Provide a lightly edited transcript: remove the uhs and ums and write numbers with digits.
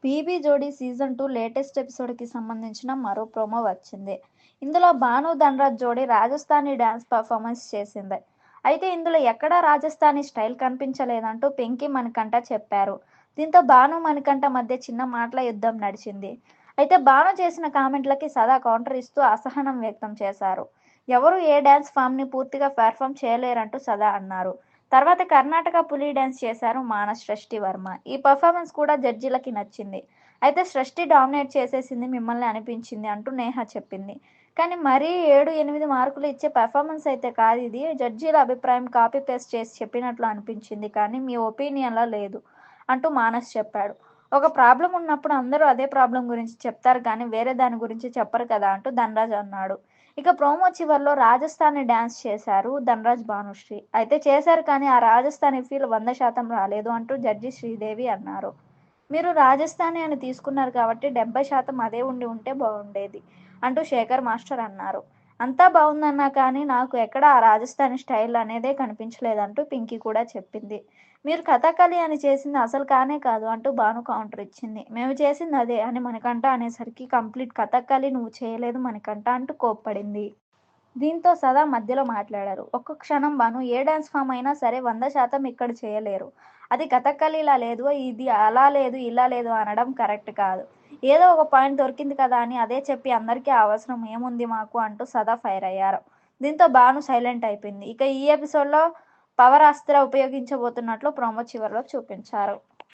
BB జోడీ season 2 latest ఎపిసోడ్కి సంబంధించిన మరో ప్రోమో వచ్చింది. ఇందులో భాను ధనరాజ్ జోడీ రాజస్థానీ డ్యాన్స్ పర్ఫార్మెన్స్ చేసింది. అయితే ఇందులో ఎక్కడా రాజస్థానీ స్టైల్ కనిపించలేదంటూ పింకీ మణికంఠ చెప్పారు. దీంతో భాను మణికంఠ మధ్య చిన్న మాటల యుద్ధం నడిచింది. అయితే భాను చేసిన కామెంట్లకి సదా కౌంటర్ ఇస్తూ అసహనం వ్యక్తం చేశారు. ఎవరు ఏ డ్యాన్స్ ఫామ్ని పూర్తిగా పెర్ఫామ్ చేయలేరంటూ సదా అన్నారు. తర్వాత కర్ణాటక పులి డ్యాన్స్ చేశారు మానస్ సృష్టి వర్మ. ఈ పర్ఫార్మెన్స్ కూడా జడ్జీలకి నచ్చింది. అయితే సృష్టి డామినేట్ చేసేసింది మిమ్మల్ని అనిపించింది అంటూ నేహ చెప్పింది. కానీ మరీ 7-8 మార్కులు ఇచ్చే పర్ఫార్మెన్స్ అయితే కాదు ఇది. జడ్జీల అభిప్రాయం కాపీ పేస్ట్ చేసి చెప్పినట్లు అనిపించింది కానీ మీ ఒపీనియన్లా లేదు అంటూ మానస్ చెప్పాడు. ఒక ప్రాబ్లం ఉన్నప్పుడు అందరూ అదే ప్రాబ్లం గురించి చెప్తారు కానీ వేరే దాని గురించి చెప్పరు కదా అంటూ ధనరాజ్ అన్నాడు. ఇక ప్రోమో చివర్లో రాజస్థానీ డ్యాన్స్ చేశారు ధనరాజ్ భానుశ్రీ. అయితే చేశారు కానీ ఆ రాజస్థానీ ఫీల్ 100% రాలేదు అంటూ జడ్జి శ్రీదేవి అన్నారు. మీరు రాజస్థానీ అని తీసుకున్నారు కాబట్టి 70% అదే ఉంటే బాగుండేది అంటూ శేఖర్ మాస్టర్ అన్నారు. అంతా బాగుందన్నా కానీ నాకు ఎక్కడ ఆ రాజస్థానీ స్టైల్ అనేదే కనిపించలేదంటూ పింకీ కూడా చెప్పింది. మీరు కథకళి అని చేసింది అసలు కానే కాదు అంటూ భాను కౌంటర్ ఇచ్చింది. మేము చేసింది అదే అని మణికంఠ అనేసరికి కంప్లీట్ కథకళి నువ్వు చేయలేదు మణికంఠ అంటూ కోప్పడింది. దీంతో సదా మధ్యలో మాట్లాడారు. ఒక్క క్షణం భాను ఏ డాన్స్ ఫామ్ అయినా సరే 100% ఇక్కడ చేయలేరు. అది కథకళిలా లేదు, ఇది అలా లేదు, ఇలా లేదు అనడం కరెక్ట్ కాదు. ఏదో ఒక పాయింట్ దొరికింది కదా అని అదే చెప్పి అందరికీ ఆ అవసరం ఏముంది మాకు అంటూ సదా ఫైర్ అయ్యారు. దీంతో భాను సైలెంట్ అయిపోయింది. ఇక ఈ ఎపిసోడ్లో పవర్ అస్త్ర ఉపయోగించబోతున్నట్లు ప్రోమో చివర్లో చూపించారు.